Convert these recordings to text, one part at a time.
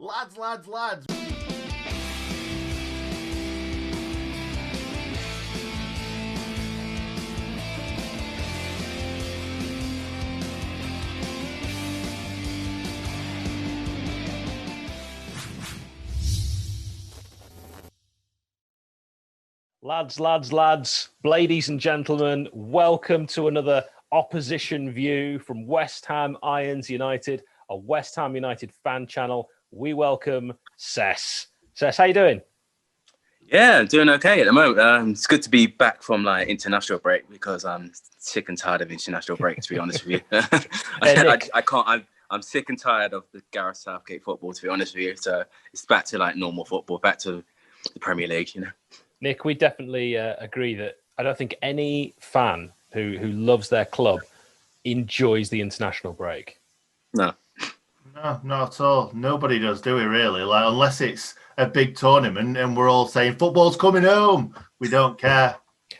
Lads. Lads, ladies and gentlemen, welcome to another opposition view from West Ham Irons United, a West Ham United fan channel. We welcome Cess. Cess, how you doing? Yeah, doing okay at the moment. It's good to be back from international break because I'm sick and tired of international break, to be honest with you. I can't. I'm sick and tired of the Gareth Southgate football, to be honest with you. So it's back to normal football, back to the Premier League, Nick, we definitely agree that I don't think any fan who loves their club enjoys the international break. No, not at all. Nobody does, do we really? Unless it's a big tournament and we're all saying football's coming home. We don't care.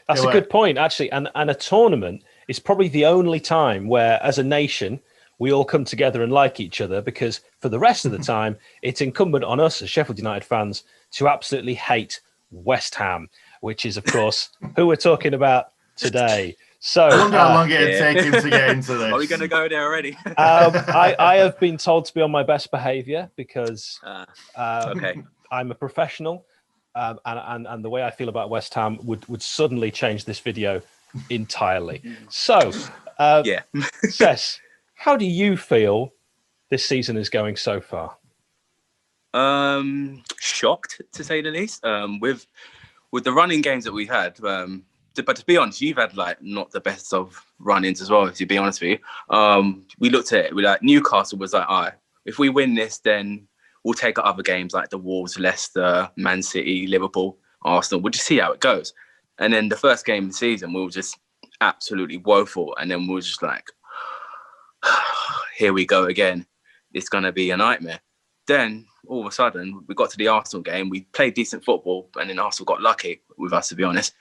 That's a good point, actually. And a tournament is probably the only time where, as a nation, we all come together and like each other, because for the rest of the time, it's incumbent on us as Sheffield United fans to absolutely hate West Ham, which is, of course, who we're talking about today. So, I wonder how long it'd take him to get into this. Are we going to go there already? I have been told to be on my best behaviour because okay. I'm a professional, and the way I feel about West Ham would suddenly change this video entirely. So, Cess, how do you feel this season is going so far? Shocked, to say the least. With the running games that we've had, but to be honest, you've had not the best of run-ins as well, to be honest with you. We looked at it, Newcastle was all right, if we win this, then we'll take our other games like the Wolves, Leicester, Man City, Liverpool, Arsenal. We'll just see how it goes. And then the first game of the season, we were just absolutely woeful. And then we were just here we go again. It's going to be a nightmare. Then all of a sudden, we got to the Arsenal game. We played decent football, and then Arsenal got lucky with us, to be honest.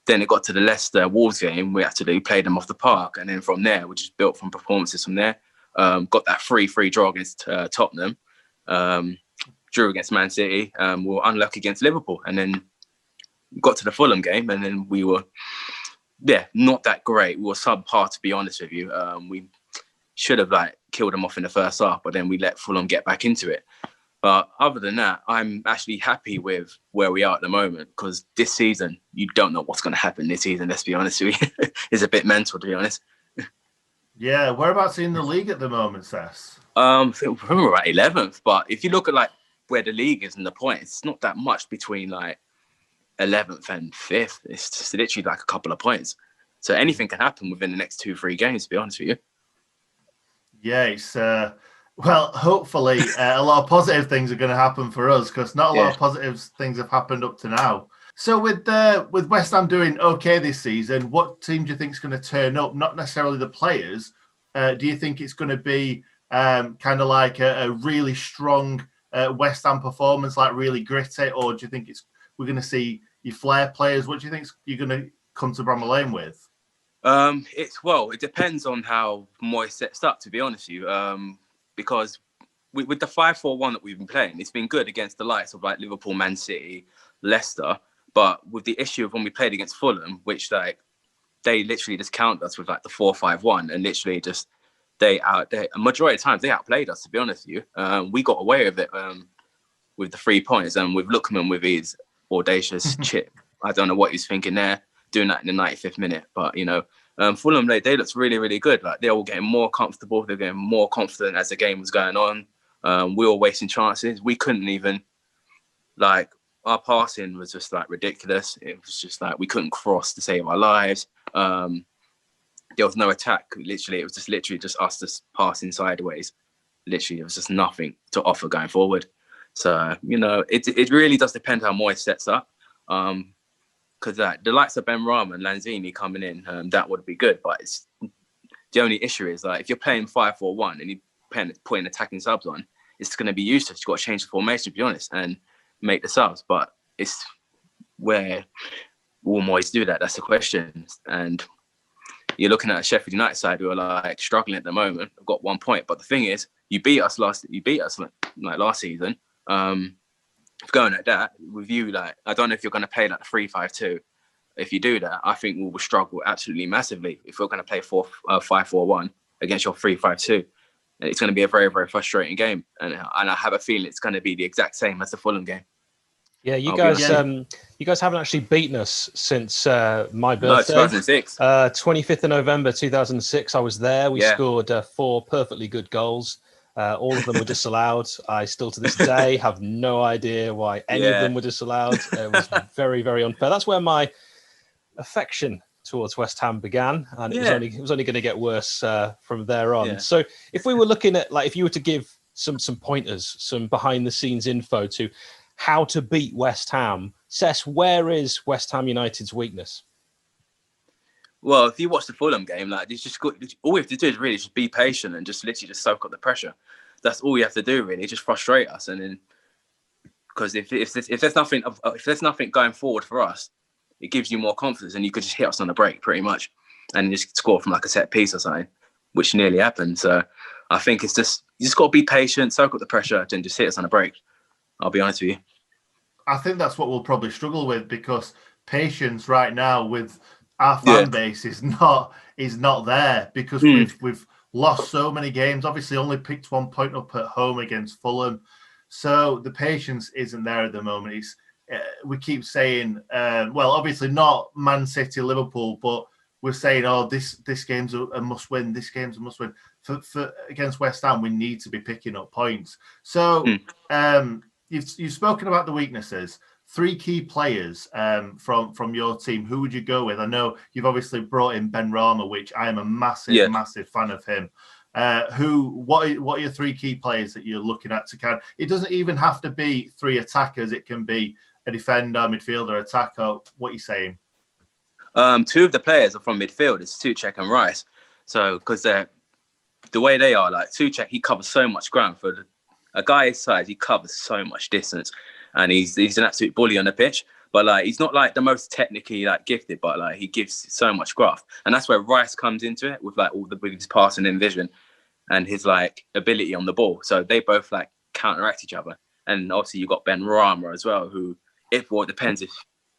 Then it got to the Leicester Wolves game. We actually played them off the park, and then from there, we just built from performances from there. Got that 3-3 draw against Tottenham. Drew against Man City. We were unlucky against Liverpool, and then got to the Fulham game, and then we were, not that great. We were subpar, to be honest with you. We should have killed them off in the first half, but then we let Fulham get back into it. But other than that, I'm actually happy with where we are at the moment, because this season, you don't know what's going to happen this season, let's be honest with you. It's a bit mental, to be honest. Yeah, whereabouts in the league at the moment, Cess? I think we're at 11th, but if you look at where the league is and the points, it's not that much between 11th and 5th. It's just literally a couple of points. So anything can happen within the next 2-3 games, to be honest with you. Yeah, it's hopefully a lot of positive things are going to happen for us, because not a lot of positive things have happened up to now. So with West Ham doing okay this season, what team do you think is going to turn up? Not necessarily the players. Do you think it's going to be kind of like a really strong West Ham performance, really gritty, or do you think we're going to see your flair players? What do you think you're going to come to Bramall Lane with? It depends on how Moyes sets up, to be honest with you. Because with the 5-4-1 that we've been playing, it's been good against the likes of Liverpool, Man City, Leicester. But with the issue of when we played against Fulham, which they literally just counted us with the 4-5-1, and literally just a majority of times they outplayed us, to be honest with you. We got away with it with the 3 points, and with Lookman with his audacious chip. I don't know what he's thinking there, doing that in the 95th minute. But Fulham, they looked really, really good. They're all getting more comfortable. They're getting more confident as the game was going on. We were wasting chances. We couldn't even, our passing was just ridiculous. It was just we couldn't cross to save our lives. There was no attack. Literally, it was just us just passing sideways. Literally, there was just nothing to offer going forward. So, it really does depend how Moyes sets up. Because the likes of Ben Rama and Lanzini coming in, that would be good. But the only issue is if you're playing 5-4-1 and you're putting attacking subs on, it's going to be useless. You've got to change the formation, to be honest, and make the subs. But it's where will Moyes do that? That's the question. And you're looking at a Sheffield United side who are struggling at the moment. I've got 1 point. But the thing is, you beat us like last season. Going at that with you, like I don't know if you're going to play like the 3-5-2. If you do that, I think we will struggle absolutely massively if we're going to play 5-4-1 against your 3-5-2. And it's going to be a very, very frustrating game. And I have a feeling it's going to be the exact same as the Fulham game. Yeah, you guys haven't actually beaten us since my birthday. No, 2006. 25th of November 2006. I was there. We scored 4 perfectly good goals. All of them were disallowed. I still to this day have no idea why any of them were disallowed. It was very, very unfair. That's where my affection towards West Ham began, and it was only going to get worse from there on. So if we were looking at, like, if you were to give some pointers, some behind the scenes info to how to beat West Ham, Cess, where is West Ham United's weakness? Well, if you watch the Fulham game, like all we have to do is really just be patient and just literally just soak up the pressure. That's all you have to do, really. Just frustrate us, and then because if there's nothing going forward for us, it gives you more confidence, and you could just hit us on the break pretty much, and just score from like a set piece or something, which nearly happened. So I think it's just you just got to be patient, soak up the pressure, and just hit us on the break. I'll be honest with you. I think that's what we'll probably struggle with, because patience right now with our fan base is not there, because we've lost so many games. Obviously, only picked 1 point up at home against Fulham, so the patience isn't there at the moment. It's we keep saying, well, obviously not Man City, Liverpool, but we're saying, oh, this game's a must win. This game's a must win. For against West Ham, we need to be picking up points. So you've spoken about the weaknesses. 3 key players from your team. Who would you go with? I know you've obviously brought in Ben Rama, which I am a massive fan of him. What are your 3 key players that you're looking at to kind of, it doesn't even have to be 3 attackers. It can be a defender, midfielder, attacker. What are you saying? 2 of the players are from midfield. It's Souček and Rice. So because they're the way they are, like Souček, he covers so much ground for a guy his size. He covers so much distance, and he's an absolute bully on the pitch. But like he's not like the most technically like gifted, but like he gives so much graft, and that's where Rice comes into it with like with his passing and vision, and his like ability on the ball. So they both like counteract each other. And obviously you got Ben Rama as well, who it depends if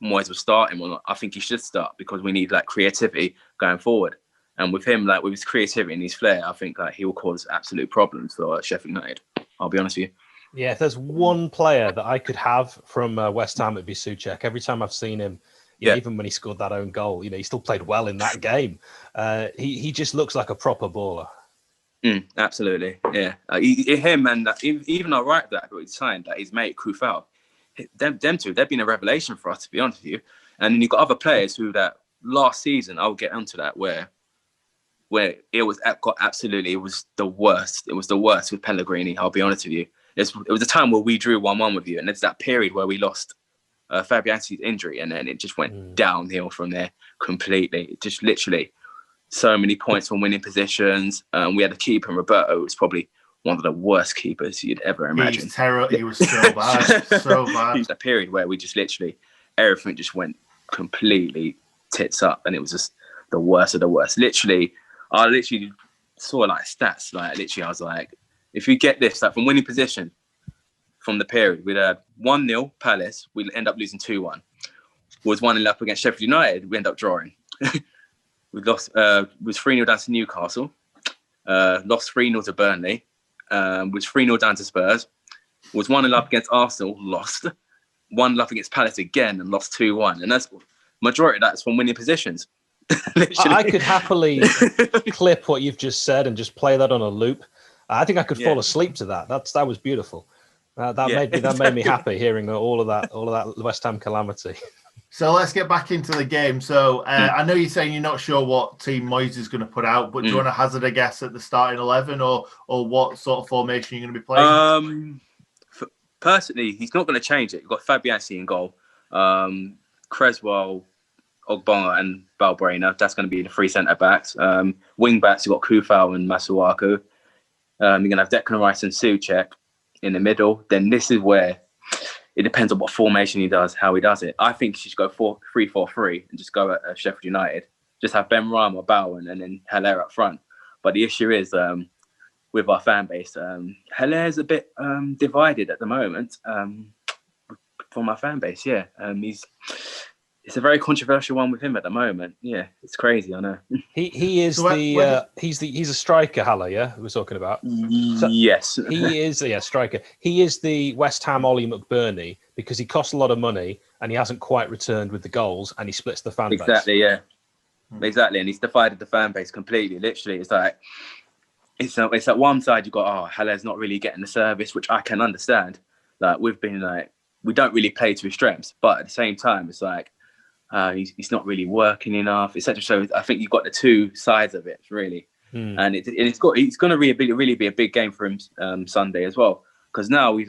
Moyes will start him or not. I think he should start, because we need like creativity going forward. And with him, like with his creativity and his flair, I think like he will cause absolute problems for Sheffield United. I'll be honest with you. Yeah, if there's one player that I could have from West Ham, it'd be Souček. Every time I've seen him, even when he scored that own goal, he still played well in that game. He just looks like a proper baller. Absolutely, yeah. Him and even our right back who he signed, his mate Kufal, them 2, they've been a revelation for us, to be honest with you. And then you've got other players who that last season, I'll get onto that, where it was the worst. It was the worst with Pellegrini. I'll be honest with you. It was a time where we drew 1-1 with you, and it's that period where we lost Fabianski's injury, and then it just went downhill from there completely. It just literally so many points from winning positions. We had a keeper, and Roberto was probably one of the worst keepers you'd ever imagine. He's terrible. He was so bad, so bad. It was a period where we just literally everything just went completely tits up, and it was just the worst of the worst. I literally saw like stats. Like literally, I was like, if we get this, like from winning position from the period, we'd had 1-0 Palace, we'd end up losing 2-1. Was 1-0 up against Sheffield United, we end up drawing. We lost. Was 3-0 down to Newcastle. Lost 3-0 to Burnley. Was 3-0 down to Spurs. Was 1-0 up against Arsenal, lost. 1-0 up against Palace again, and lost 2-1. And that's majority of that is from winning positions. I could happily clip what you've just said and just play that on a loop. I think I could fall asleep to that. That was beautiful. That made me happy hearing all of that West Ham calamity. So let's get back into the game. So I know you're saying you're not sure what team Moyes is going to put out, but do you want to hazard a guess at the starting 11 or what sort of formation you're going to be playing? Personally, he's not going to change it. You've got Fabianski in goal, Creswell, Ogbonna and Balbrena. That's going to be the 3 centre-backs. Wing backs, you've got Kufal and Masuaku. You're going to have Declan Rice and Souček in the middle. Then this is where it depends on what formation he does, how he does it. I think he should go 3-4-3 and just go at Sheffield United. Just have Ben Rama, Bowen, and then Haller up front. But the issue is with our fan base. Haller's a bit divided at the moment from our fan base. Yeah, it's a very controversial one with him at the moment. Yeah, it's crazy. I know. He is So he's a striker, Haller. Yeah, we're talking about. So Yes. he is striker. He is the West Ham Ollie McBurney because he costs a lot of money and he hasn't quite returned with the goals and he splits the fan base. Exactly. Yeah. Exactly, and he's divided the fan base completely. Literally, it's like one side you got, Haller's not really getting the service, which I can understand. Like we've been like, we don't really play to his strengths, but at the same time, it's like he's not really working enough, etc. So I think you've got the two sides of it really, and it's going to really be a big game for him Sunday as well, because now he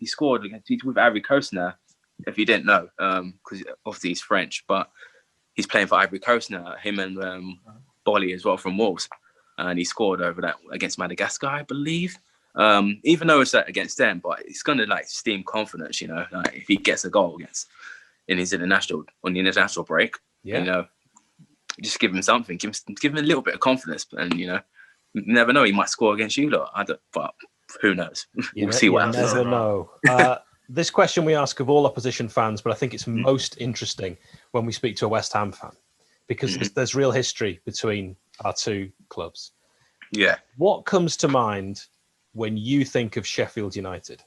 scored he's with Ivory Coast now. If you didn't know, because obviously he's French, but he's playing for Ivory Coast now. Him and Bolly as well from Wolves, and he scored over that against Madagascar, I believe. Even though it's against them, but it's going to like steam confidence, like if he gets a goal on the international break, just give him something, give him a little bit of confidence, and you never know, he might score against you lot. But who knows? We'll see what happens. Never know. This question we ask of all opposition fans, but I think it's most interesting when we speak to a West Ham fan, because there's real history between our two clubs. Yeah. What comes to mind when you think of Sheffield United?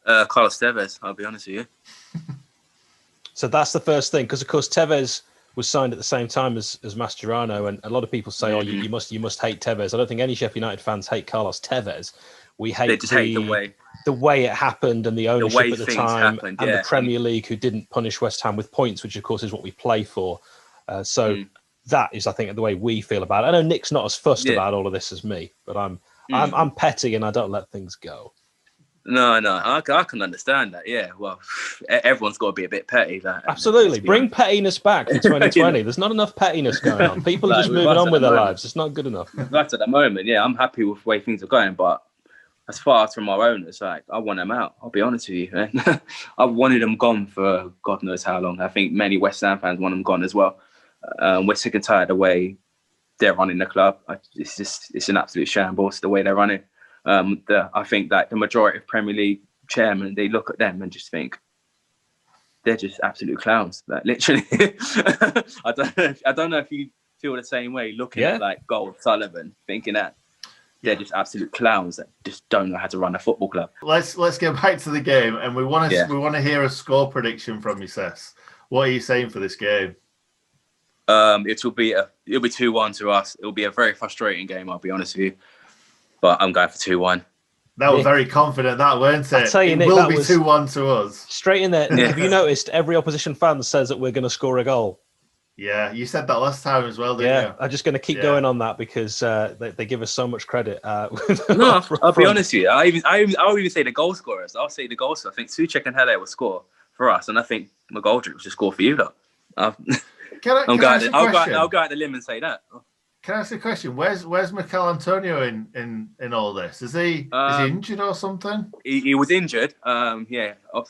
Carlos Tevez, I'll be honest with you. So that's the first thing, because of course Tevez was signed at the same time as Mascherano, and a lot of people say, you must hate Tevez. I don't think any Sheffield United fans hate Carlos Tevez. We hate the way it happened and the ownership at the time, and the Premier League, who didn't punish West Ham with points, which of course is what we play for. That is, I think, the way we feel about it. I know Nick's not as fussed about all of this as me, but I'm petty and I don't let things go. No, I can understand that. Yeah, well, everyone's got to be a bit petty. Absolutely, bring pettiness back for 2020. There's not enough pettiness going on. People are just moving on with their lives. It's not good enough. Right at the moment, I'm happy with the way things are going, but as far as from our owners, I want them out. I'll be honest with you. I've wanted them gone for God knows how long. I think many West Ham fans want them gone as well. We're sick and tired of the way they're running the club. It's an absolute shambles the way they're running. I think that the majority of Premier League chairmen, they look at them and just think they're just absolute clowns. Like literally, I don't know if you feel the same way looking at like Gold Sullivan, thinking that they're just absolute clowns that just don't know how to run a football club. Let's get back to the game, and we want to hear a score prediction from you, Cess. What are you saying for this game? It'll be 2-1 to us. It'll be a very frustrating game, I'll be honest with you. But I'm going for 2-1. That was very confident, weren't it? I'll tell you, it Nick, will be 2-1 to us. Straight in there. Have you noticed every opposition fan says that we're going to score a goal? Yeah, you said that last time as well, didn't you? I'm just going to keep going on that because they give us so much credit. No, I'll be honest with you. I'll even say the goal scorers. I'll say the goal scorers. I think Souček and Haller will score for us, and I think McGoldrick will just score for you lot. I'll go out the limb and say that. Can I ask a question? Where's Mikel Antonio in all this? Is he injured or something? He was injured.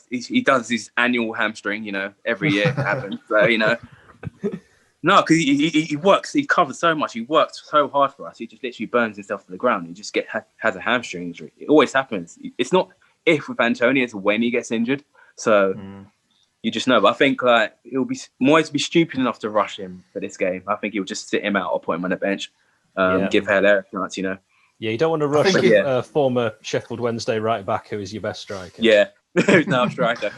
He does his annual hamstring. Every year it happens. So no, because he works. He covers so much. He works so hard for us. He just literally burns himself to the ground. He just has a hamstring injury. It always happens. It's not if with Antonio, it's when he gets injured. So. You just know, but I think it'll be Moyes be stupid enough to rush him for this game. I think he'll just sit him out or put him on the bench, give Haller a chance. Yeah, you don't want to rush a former Sheffield Wednesday right back who is your best striker. Yeah, who's now a striker.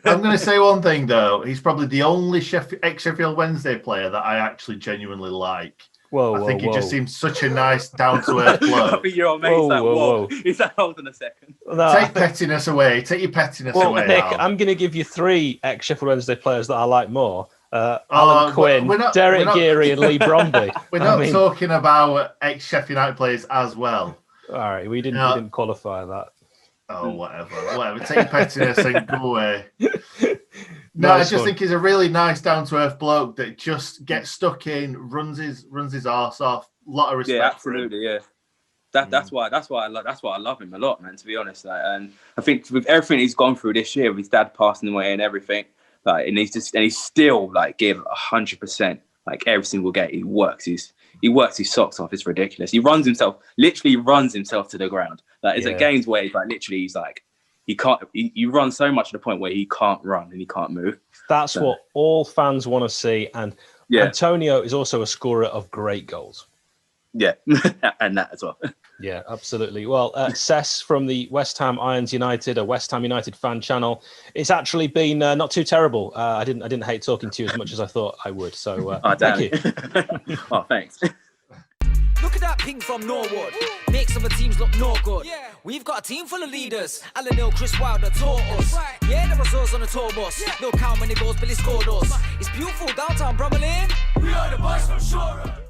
I'm going to say one thing though. He's probably the only ex-Sheffield Wednesday player that I actually genuinely like. I think he just seems such a nice, down-to-earth bloke. I think your mate's whoa. He's like, hold on a second. Take pettiness away. Take your pettiness away. Nick, I'm going to give you 3 ex-Sheffield Wednesday players that I like more. Alan Quinn, Derek Geary and Lee Bromby. We're not talking about ex-Sheffield United players as well. All right, we didn't qualify that. Oh, whatever. Take your pettiness and go away. No, I just think he's a really nice, down-to-earth bloke that just gets stuck in, runs his arse off. A lot of respect. Yeah, absolutely. Yeah, that's why I love him a lot, man. To be honest, and I think with everything he's gone through this year, with his dad passing away and everything, and he's still give 100%. Like every single game, he works. He's he works his socks off. It's ridiculous. He literally runs himself to the ground. Like it's at games where he's like literally he's like he can't. He runs so much to the point where he can't run and he can't move. That's what all fans want to see. And Antonio is also a scorer of great goals. Yeah, and that as well. Yeah, absolutely. Well, Cess from the West Ham Irons United, a West Ham United fan channel. It's actually been not too terrible. I didn't hate talking to you as much as I thought I would. So thank you. Oh, thanks. Look at that ping from Norwood. Makes other teams look no good. Yeah. We've got a team full of leaders. Alan Hill, Chris Wilder taught us. Right. Yeah, there was us on the tour bus. Yeah. Look how many goals Billy scored us. It's beautiful downtown Bromley Lane. We are the boys from Shore.